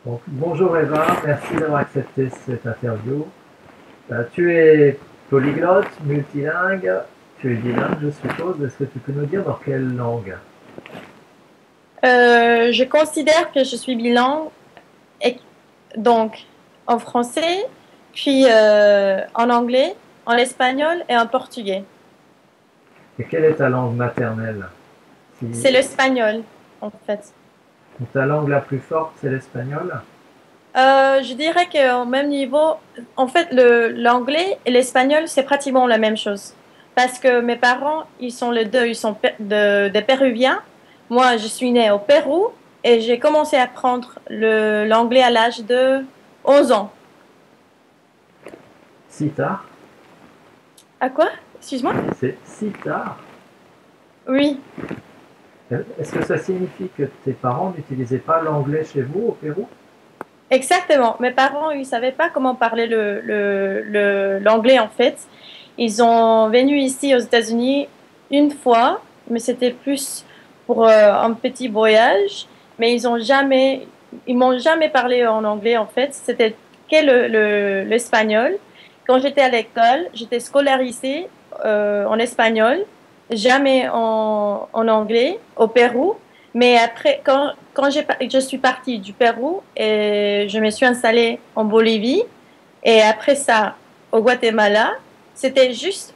Donc, bonjour Eva, merci d'avoir accepté cette interview. Tu es polyglotte, multilingue, tu es bilingue, je suppose. Est-ce que tu peux nous dire dans quelle langue? Je considère que je suis bilingue, et- donc en français, puis en anglais, en espagnol et en portugais. Et quelle est ta langue maternelle? Si C'est l'espagnol, en fait. ta langue la plus forte, c'est l'espagnol? Je dirais qu'au même niveau, en fait, l'anglais et l'espagnol, c'est pratiquement la même chose. Parce que mes parents, ils sont les deux, ils sont des Péruviens. Moi, je suis née au Pérou et j'ai commencé à apprendre l'anglais à l'âge de 11 ans. Si tard? À quoi? Excuse-moi? C'est si tard? Oui. Est-ce que ça signifie que tes parents n'utilisaient pas l'anglais chez vous au Pérou? Exactement. Mes parents, ils savaient pas comment parler l'anglais en fait. Ils ont venu ici aux États-Unis une fois, mais c'était plus pour un petit voyage. Mais ils m'ont jamais parlé en anglais en fait. C'était que l'espagnol. Quand j'étais à l'école, j'étais scolarisée en espagnol, jamais en anglais au Pérou. Mais après, je suis partie du Pérou et je me suis installée en Bolivie et après ça au Guatemala, c'était juste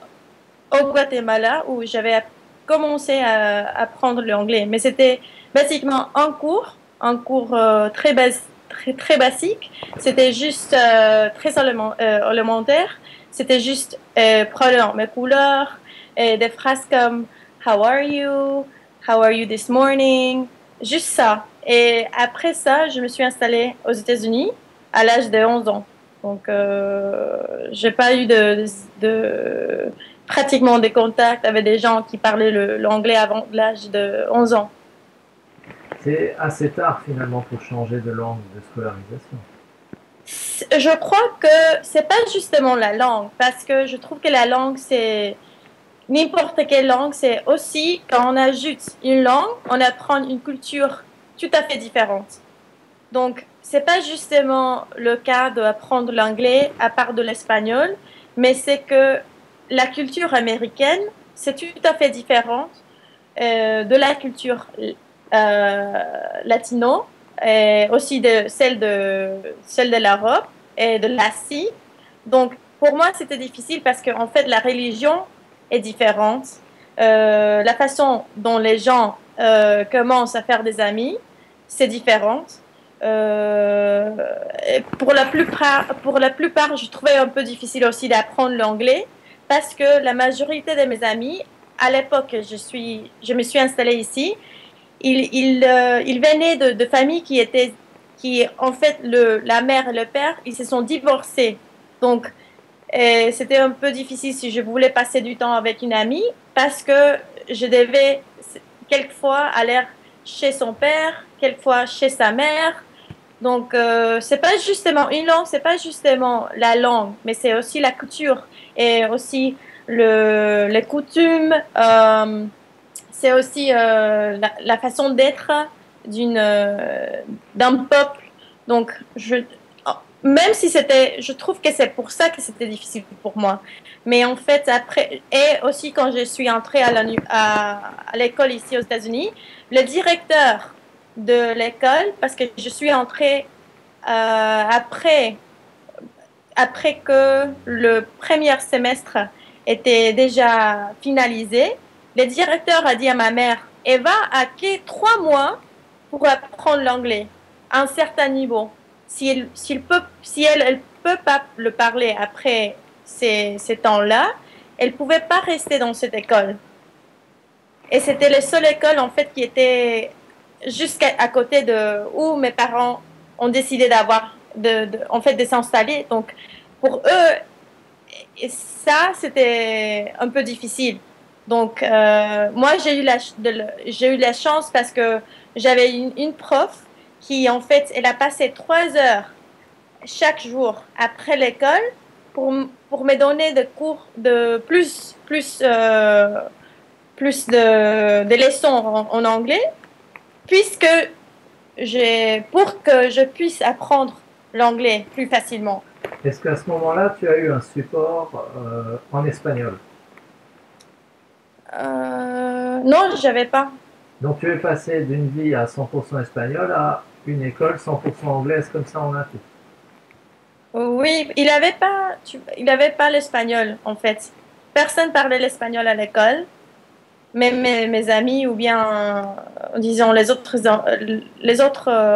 au Guatemala où j'avais commencé à apprendre l'anglais. Mais c'était basiquement un cours très basique. C'était juste élémentaire. C'était juste prendre mes couleurs et des phrases comme How are you? How are you this morning? Juste ça. Et après ça, je me suis installée aux États-Unis à l'âge de 11 ans. Donc, j'ai pas eu de pratiquement des contacts avec des gens qui parlaient l'anglais avant l'âge de 11 ans. C'est assez tard finalement pour changer de langue de scolarisation. Je crois que c'est pas justement la langue, parce que je trouve que la langue, c'est n'importe quelle langue, c'est aussi quand on ajoute une langue, on apprend une culture tout à fait différente. Donc, c'est pas justement le cas d'apprendre l'anglais à part de l'espagnol, mais c'est que la culture américaine, c'est tout à fait différente de la culture latino, et aussi de celle de l'Europe et de l'Asie. Donc, pour moi, c'était difficile parce qu'en fait, la religion est différente. La façon dont les gens commencent à faire des amis, c'est différente. Pour la plupart, je trouvais un peu difficile aussi d'apprendre l'anglais parce que la majorité de mes amis, à l'époque, je me suis installée ici, ils venaient de familles qui, en fait, la mère et le père, ils se sont divorcés. Donc, c'était un peu difficile si je voulais passer du temps avec une amie parce que je devais quelquefois aller chez son père, quelquefois chez sa mère. Donc, c'est pas justement une langue, c'est pas justement la langue, mais c'est aussi la culture et aussi les coutumes. C'est aussi la façon d'être d'une d'un peuple. Donc, même si je trouve que c'est pour ça que c'était difficile pour moi. Mais en fait, après, et aussi quand je suis entrée à l'école ici aux États-Unis, le directeur de l'école, parce que je suis entrée après, après que le premier semestre était déjà finalisé, le directeur a dit à ma mère, Eva a que 3 mois pour apprendre l'anglais à un certain niveau. Si elle peut pas le parler après ces temps-là, elle pouvait pas rester dans cette école. Et c'était la seule école en fait qui était juste à côté de où mes parents ont décidé en fait de s'installer. Donc pour eux, et ça c'était un peu difficile. Donc moi j'ai eu la chance parce que j'avais une prof qui en fait elle a passé 3 heures chaque jour après l'école pour me donner des cours de plus de leçons en anglais, puisque pour que je puisse apprendre l'anglais plus facilement. Est-ce qu'à ce moment-là, tu as eu un support en espagnol? Non, j'avais pas. Donc tu es passé d'une vie à 100% espagnol à une école 100% anglaise comme ça en un coup. Oui, il avait pas l'espagnol en fait. Personne parlait l'espagnol à l'école. Même mes amis ou bien, disons, les autres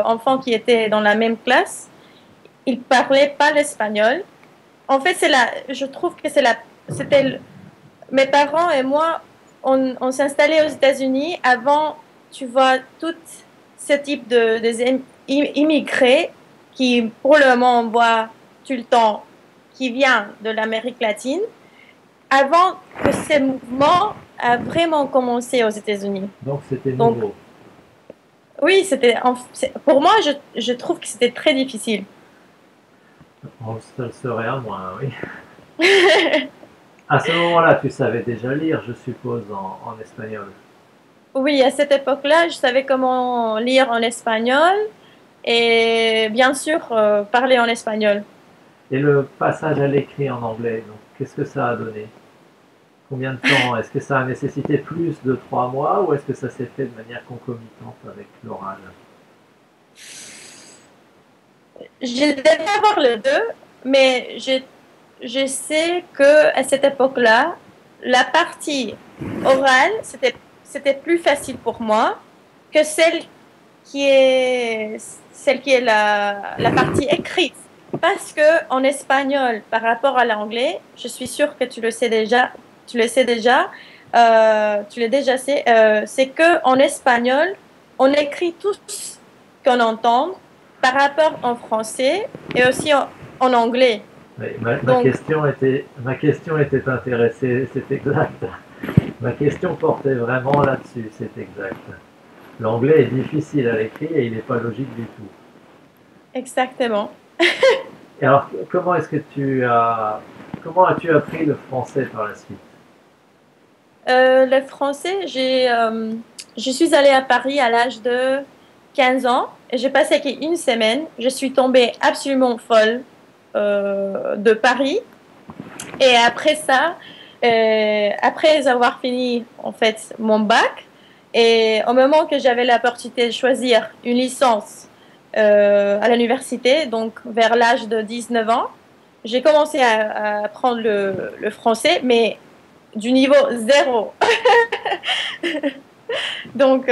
enfants qui étaient dans la même classe, ils parlaient pas l'espagnol. En fait, je trouve que mes parents et moi, on s'installait aux États-Unis avant, tu vois, tout ce type immigrés qui, pour le moment, on voit tout le temps, qui vient de l'Amérique latine, avant que ces mouvements a vraiment commencé aux États-Unis. Donc c'était Donc, nouveau. oui, pour moi, je trouve que c'était très difficile. On se serait à moins, oui. À ce moment-là, tu savais déjà lire, je suppose, en espagnol. Oui, à cette époque-là, je savais comment lire en espagnol et bien sûr parler en espagnol. Et le passage à l'écrit en anglais, donc qu'est-ce que ça a donné? Combien de temps? Est-ce que ça a nécessité plus de 3 mois ou est-ce que ça s'est fait de manière concomitante avec l'oral? Je devais avoir les deux, mais je sais que à cette époque-là, la partie orale, c'était plus facile pour moi que celle qui est la partie écrite. Parce que en espagnol, par rapport à l'anglais, je suis sûre que tu le sais déjà, tu l'as déjà sais, c'est que en espagnol, on écrit tout ce qu'on entend par rapport en français et aussi en anglais. Oui, Donc, ma question était intéressée, c'est exact. Ma question portait vraiment là-dessus, c'est exact. L'anglais est difficile à l'écrit et il n'est pas logique du tout. exactement. Et alors, comment as-tu appris le français par la suite? Le français, je suis allée à Paris à l'âge de 15 ans et j'ai passé une semaine. Je suis tombée absolument folle de Paris. Et après ça, après avoir fini en fait mon bac, et au moment que j'avais l'opportunité de choisir une licence à l'université, donc vers l'âge de 19 ans, j'ai commencé à apprendre le français, mais du niveau zéro. Donc,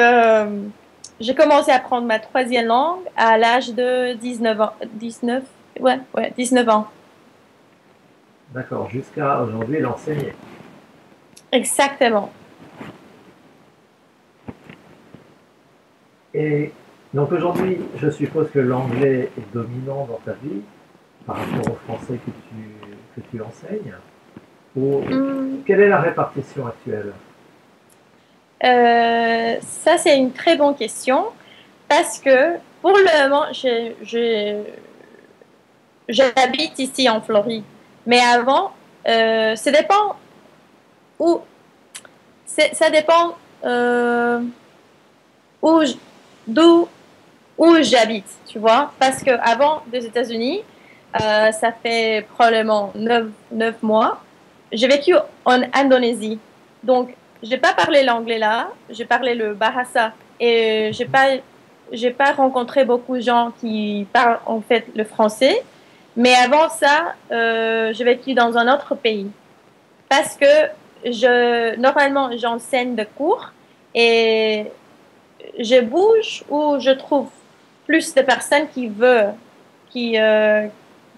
j'ai commencé à apprendre ma troisième langue à l'âge de 19 ans. 19, ouais, 19 ans. D'accord, jusqu'à aujourd'hui l'enseigner. Exactement. Et donc aujourd'hui, je suppose que l'anglais est dominant dans ta vie par rapport au français que tu enseignes. Ou Hum, quelle est la répartition actuelle? Ça, c'est une très bonne question parce que pour le moment, j'habite ici en Floride. Mais avant, ça dépend où, ça dépend où, j- d'où où j'habite, tu vois. Parce que avant des États-Unis, ça fait probablement 9 mois, j'ai vécu en Indonésie. Donc, j'ai pas parlé l'anglais là, j'ai parlé le Bahasa. Et j'ai pas rencontré beaucoup de gens qui parlent en fait le français. Mais avant ça, j'ai vécu dans un autre pays. Parce que normalement, j'enseigne des cours et je bouge où je trouve plus de personnes qui, euh,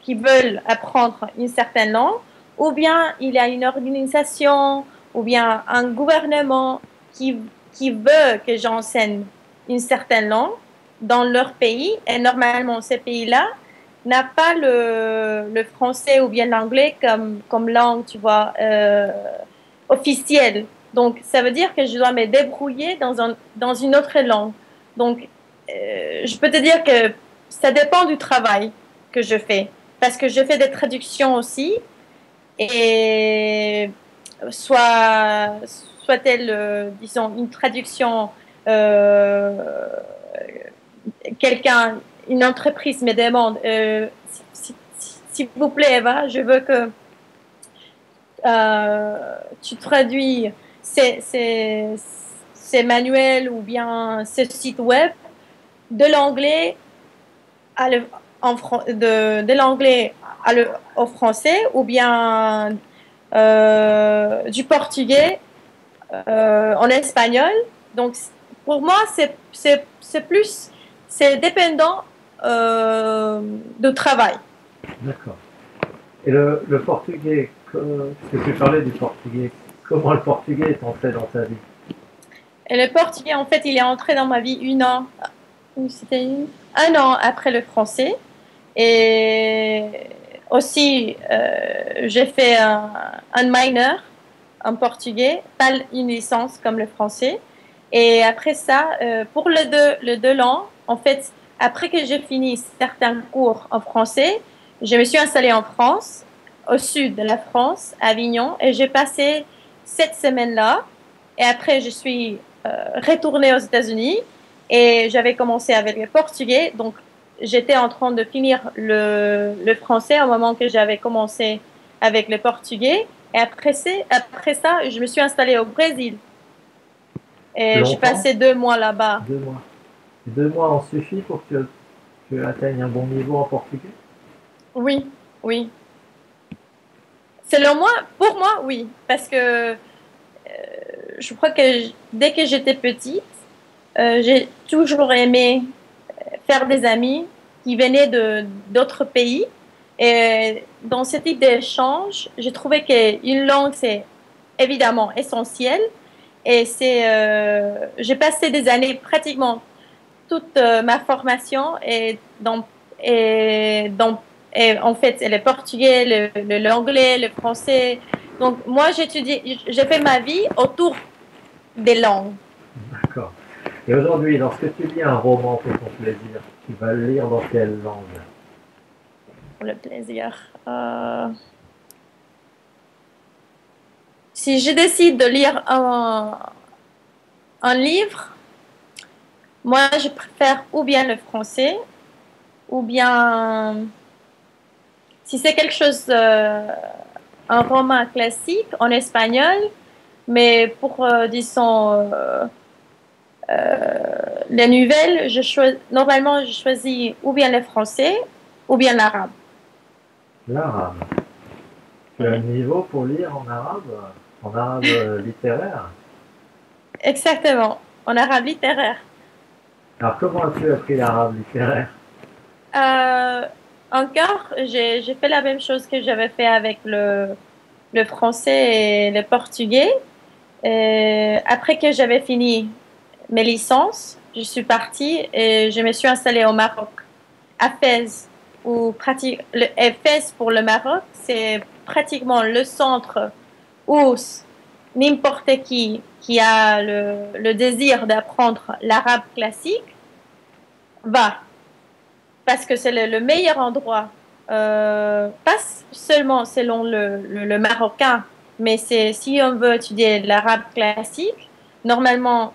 qui veulent apprendre une certaine langue, ou bien il y a une organisation, ou bien un gouvernement qui veut que j'enseigne une certaine langue dans leur pays, et normalement, ces pays-là n'a pas le français ou bien l'anglais comme langue, tu vois, officielle. Donc, ça veut dire que je dois me débrouiller dans une autre langue. Donc, je peux te dire que ça dépend du travail que je fais. Parce que je fais des traductions aussi. Et soit-elle, disons, une traduction euh, quelqu'un, une entreprise me demande, s'il vous plaît, Eva, je veux que tu traduis ces, ces, ces manuels ou bien ce site web de l'anglais à le, de l'anglais au français ou bien du portugais en espagnol. Donc, pour moi, c'est plus, c'est dépendant du travail. D'accord. Et le portugais, parce que tu parlais du portugais, comment le portugais est entré dans ta vie? Et le portugais, en fait, il est entré dans ma vie c'était un an après le français. Et aussi, j'ai fait un minor en portugais, pas une licence comme le français. Et après ça, pour le deux langues, en fait, après que j'ai fini certains cours en français, je me suis installée en France, au sud de la France, à Avignon, et j'ai passé 7 semaines là. Et après, je suis retournée aux États-Unis et j'avais commencé avec le portugais. Donc, j'étais en train de finir le français au moment que j'avais commencé avec le portugais. Et après ça, je me suis installée au Brésil. Et j'ai Longtemps? passé 2 mois là-bas. 2 mois. 2 mois en suffit pour que tu atteignes un bon niveau en portugais? Oui, oui. Selon moi, pour moi, oui. Parce que je crois que dès que j'étais petite, j'ai toujours aimé faire des amis qui venaient d'autres pays. Et dans ce type d'échange, j'ai trouvé qu'une langue, c'est évidemment essentiel. Et j'ai passé des années, pratiquement toute ma formation, et en fait, c'est le portugais, l'anglais, le français. Donc, moi, j'ai fait ma vie autour des langues. D'accord. Et aujourd'hui, lorsque tu lis un roman pour ton plaisir, tu vas le lire dans quelle langue? Pour le plaisir. Si je décide de lire un livre, moi, je préfère ou bien le français, ou bien, si c'est quelque chose, un roman classique en espagnol, mais pour, disons, les nouvelles, normalement, je choisis ou bien le français, ou bien l'arabe. L'arabe. Tu as le Oui. niveau pour lire en arabe littéraire? Exactement, en arabe littéraire. Alors comment as-tu appris l'arabe littéraire? Euh, Encore, j'ai fait la même chose que j'avais fait avec le français et le portugais. Après que j'avais fini mes licences, je suis partie et je me suis installée au Maroc, à Fès, et Fès pour le Maroc, c'est pratiquement le centre où n'importe qui a le désir d'apprendre l'arabe classique va, parce que c'est le meilleur endroit, pas seulement selon le marocain, mais c'est si on veut étudier l'arabe classique, normalement,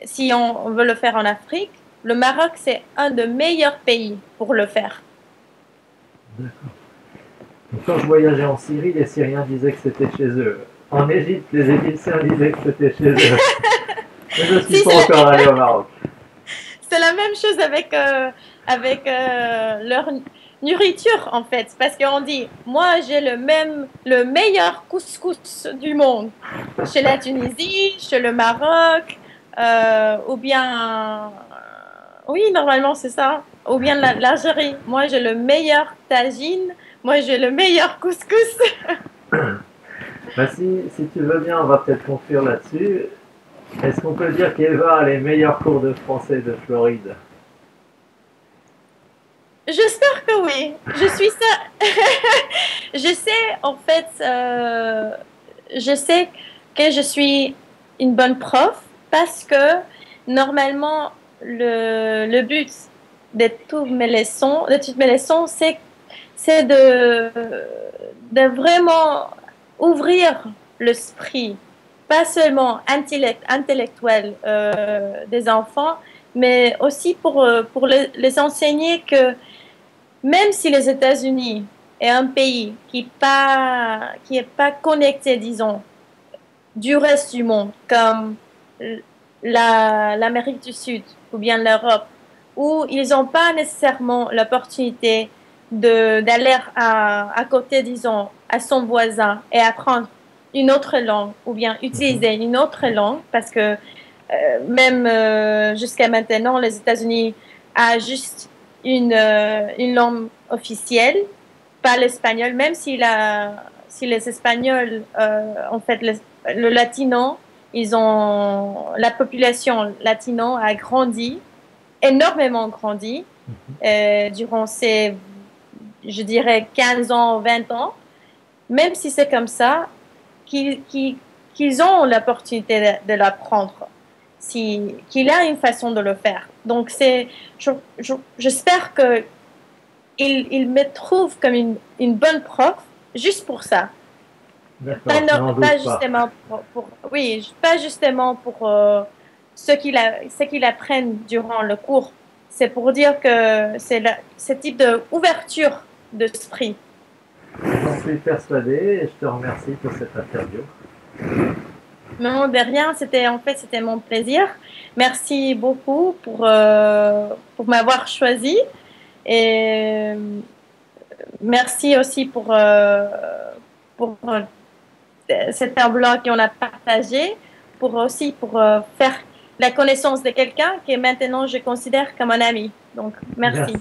si on veut le faire en Afrique, le Maroc, c'est un des meilleurs pays pour le faire. D'accord. Donc, quand je voyageais en Syrie, les Syriens disaient que c'était chez eux. En Égypte, les Égyptiens disaient que c'était chez eux. Mais je ne suis Si, pas encore allé au Maroc. c'est la même chose avec leur nourriture, en fait. Parce qu'on dit, moi, j'ai le meilleur couscous du monde. Chez la Tunisie, chez le Maroc, ou bien... oui, normalement, c'est ça. Ou bien l'Algérie. Moi, j'ai le meilleur tagine. Moi, j'ai le meilleur couscous. Bah, si tu veux bien, on va peut-être conclure là-dessus. Est-ce qu'on peut dire qu'Eva a les meilleurs cours de français de Floride? J'espère que oui. Je suis ça. Je sais, en fait, je sais que je suis une bonne prof parce que normalement, le but de toutes mes leçons, c'est de vraiment ouvrir l'esprit, pas seulement intellectuel des enfants, mais aussi pour les enseigner que même si les États-Unis est un pays qui est pas connecté, disons, du reste du monde, comme l'Amérique du Sud ou bien l'Europe, où ils n'ont pas nécessairement l'opportunité d'aller à côté, disons, à son voisin et apprendre une autre langue ou bien Mhm. utiliser une autre langue, parce que même jusqu'à maintenant, les États-Unis a juste une langue officielle, pas l'espagnol, même si les Espagnols, en fait, le latino, la population latino a grandi, énormément grandi, durant ces, je dirais, 15 ans, 20 ans. Même si c'est comme ça, qu'ils qu'ils- qu'ils ont l'opportunité de l'apprendre, qu'il a une façon de le faire. Donc, j'espère que il me trouve comme une bonne prof juste pour ça. Pas, D'accord, je n'en pas doute pas. justement oui, pas justement pour ce qu'ils apprennent durant le cours. C'est pour dire que c'est ce type d'ouverture d'esprit. J'en suis persuadé et je te remercie pour cette interview. Non, de rien, c'était mon plaisir. Merci beaucoup pour m'avoir choisi et merci aussi pour cet blog qu'on a partagé, pour faire la connaissance de quelqu'un que maintenant je considère comme un ami. Donc, merci.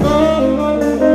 Merci.